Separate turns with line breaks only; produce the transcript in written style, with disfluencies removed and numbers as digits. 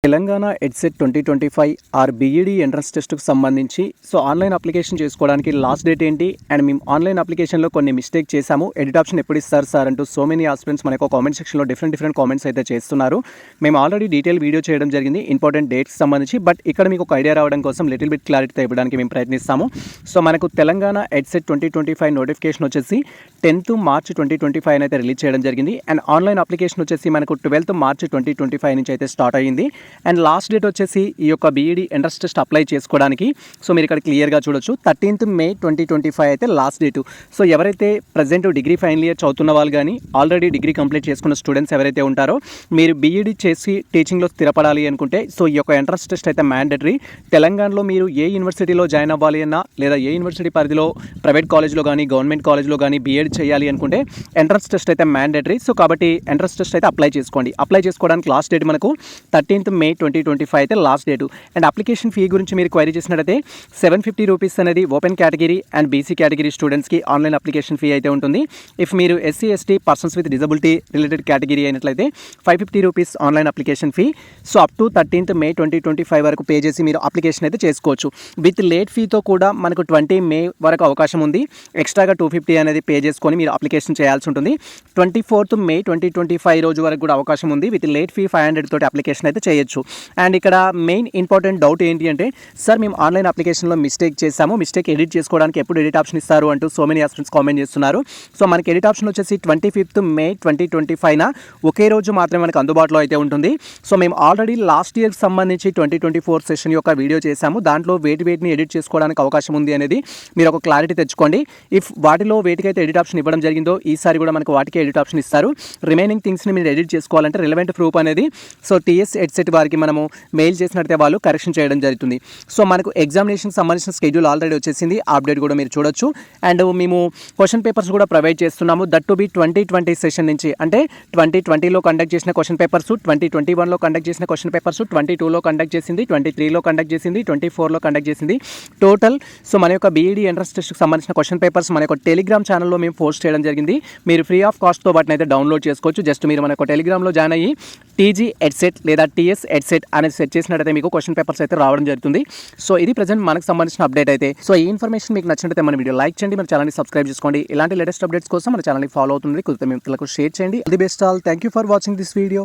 Telangana EdCET 2025 or BEd entrance టెస్ట్కు సంబంధించి online application చేసుకోవడానికి లాస్ట్ డేట్ ఏంటి అండ్ మేము ఆన్లైన్ అప్లికేషన్లో కొన్ని మిస్టేక్ చేశాము, ఎడిట్ ఆప్షన్ ఎప్పుడు ఇస్తారు సార్ అంటూ సో మెనీ ఆస్పిరెంట్స్ మనకు కామెంట్ సెక్షన్లో డిఫరెంట్ కామెంట్స్ అయితే చేస్తున్నారు. మేము ఆల్రెడీ డీటెయిల్ వీడియో చేయడం జరిగింది ఇంపార్టెంట్ డేట్స్ సంబంధించి. బట్ ఇక్కడ మీకు ఒక ఐడియా రావడం కోసం లిటిల్ బిట్ క్లారిటీ ఇవ్వడానికి మేము ప్రయత్నిస్తాము. మనకు తెలంగాణ ఎడ్సెట్ 2025 నోటిఫికేషన్ వచ్చేసి 10th March 2025 అయితే రిలీజ్ చేయడం జరిగింది. అండ్ ఆన్లైన్ అప్లికేషన్ వచ్చేసి మనకు 12th March 2025 నుంచి అయితే స్టార్ట్ అయ్యింది. అండ్ లాస్ట్ డేట్ వచ్చేసి ఈ యొక్క బీఈడీ ఎంట్రన్స్ టెస్ట్ అప్లై చేసుకోవడానికి మీరు ఇక్కడ క్లియర్గా చూడొచ్చు 13th May 2025 అయితే లాస్ట్ డేటు. ఎవరైతే ప్రజెంట్ డిగ్రీ ఫైనల్ ఇయర్ చదువుతున్న వాళ్ళు కానీ ఆల్రెడీ డిగ్రీ కంప్లీట్ చేసుకున్న స్టూడెంట్స్ ఎవరైతే ఉంటారో మీరు బీఈడీ చేసి టీచింగ్లో స్థిరపడాలి అనుకుంటే ఈ యొక్క ఎంట్రన్స్ టెస్ట్ అయితే మ్యాండేటరీ. తెలంగాణలో మీరు ఏ యూనివర్సిటీలో జాయిన్ అవ్వాలి అన్నా లేదా ఏ యూనివర్సిటీ పరిధిలో ప్రైవేట్ కాలేజ్లో కానీ గవర్నమెంట్ కాలేజ్లో కానీ బీఎడ్ చేయాలి అనుకుంటే ఎంట్రన్స్ టెస్ట్ అయితే మ్యాండేటరీ. కాబట్టి ఎంట్రన్స్ టెస్ట్ అయితే అప్లై చేసుకోండి. అప్లై చేసుకోవడానికి లాస్ట్ డేట్ మనకు 13th May 2025 అయితే last date. And application fee గురించి మీరు క్వైరీ చేసినట్టయితే 750 రూపీస్ అనేది open category and BC category స్టూడెంట్స్కి ఆన్లైన్ అప్లికేషన్ ఫీ అయితే ఉంటుంది. ఇఫ్ మీరు SC ST persons with disability related category అయినట్లయితే 550 rupees online application fee. Up to 13th May 2025 వరకు పే చేసి మీరు అప్లికేషన్ అయితే చేసుకోవచ్చు. విత్ లేట్ ఫీతో కూడా మనకు 20 May వరకు అవకాశం ఉంది. ఎక్స్ట్రాగా 250 అనేది పే చేసుకొని మీరు అప్లికేషన్ చేయాల్సి ఉంటుంది. 24th May 2025 రోజు వరకు కూడా అవకాశం ఉంది. విత్ లేట్ ఫీ 500 తోటి అప్లికేషన్ అయితే చేయొచ్చు. అండ్ ఇక్కడ మెయిన్ ఇంపార్టెంట్ డౌట్ ఏంటి అంటే సార్ మేము ఆన్లైన్ అప్లికేషన్లో మిస్టేక్ చేసాము, మిస్టేక్ ఎడిట్ చేసుకోవడానికి ఎప్పుడు ఎడిట్ ఆప్షన్ ఇస్తారు అంటూ సో మెనీ ఆస్పిరెంట్స్ కామెంట్ చేస్తున్నారు. మనకి ఎడిట్ ఆప్షన్ వచ్చేసి 25th May 2025 ఒకే రోజు మాత్రమే మనకు అందుబాటులో అయితే ఉంటుంది. మేము ఆల్రెడీ లాస్ట్ ఇయర్కి సంబంధించి 2024 సెషన్ యొక్క వీడియో చేశాము. దాంట్లో వేటిని ఎడిట్ చేసుకోవడానికి అవకాశం ఉంది అనేది మీరు ఒక క్లారిటీ తెచ్చుకోండి. ఇఫ్ వాటిలో వేటికైతే ఎడిట్ ఆప్షన్ ఇవ్వడం జరిగిందో ఈసారి కూడా మనకు వాటికి ఎడిట్ ఆప్షన్ ఇస్తారు. రిమైనింగ్ థింగ్స్ని మీరు ఎడిట్ చేసుకోవాలంటే రిలవెంట్ ప్రూఫ్ అనేది టీఎస్ ఎడ్సెట్ వారికి మనము మెయిల్ చేసినట్టే వాళ్ళు కరెక్షన్ చేయడం జరుగుతుంది. మనకు ఎగ్జామినేషన్కి సంబంధించిన స్కెడ్యూల్ ఆల్రెడీ వచ్చేసింది, అప్డేట్ కూడా మీరు చూడొచ్చు. అండ్ మేము క్వశ్చన్ పేపర్స్ కూడా ప్రొవైడ్ చేస్తున్నాము. దట్ టు బి 2020 సెషన్ నుంచి, అంటే 2020లో కండక్ట్ చేసిన క్వశ్చన్ పేపర్స్, 2021లో కండక్ట్ చేసిన క్వశ్చన్ పేపర్స్, 22లో కండక్ట్ చేసింది, 23లో కండక్ట్ చేసింది, 24లో కండక్ట్ చేసింది. టోటల్ మన యొక్క బీఈడీ ఎంట్రన్స్ టెస్ట్కి సంబంధించిన క్వశ్చన్ పేపర్స్ మన యొక్క టెలిగ్రామ్ ఛానల్లో మేము పోస్ట్ చేయడం జరిగింది. మీరు ఫ్రీ ఆఫ్ కాస్ట్తో వాటిని అయితే డౌన్లోడ్ చేసుకోవచ్చు. జస్ట్ మీరు మన యొక్క టెలిగ్రామ్లో జాయిన్ అయ్యి టీజీ ఎడ్సెట్ లేదా టీఎస్ ఎడ్సెట్ అనేది సెట్ చేసినట్టయితే మీకు క్వశ్చన్ పేపర్స్ అయితే రావడం జరుగుతుంది. ఇది ప్రజెంట్ మనకు సంబంధించిన అప్డేట్ అయితే. ఈ ఇన్ఫర్మేషన్ మీకు నచ్చినట్లయితే మన వీడియో లైక్ చేయండి, మన ఛానల్ని సబ్స్క్రైబ్ చేసుకోండి. ఇలాంటి లేటెస్ట్ అప్డేట్స్ కోసం మన ఛానల్ని ఫాలో అవుతుంది, కుదిరితే మీ మిత్రులకు షేర్ చేయండి. All the best all. Thank you for watching this video.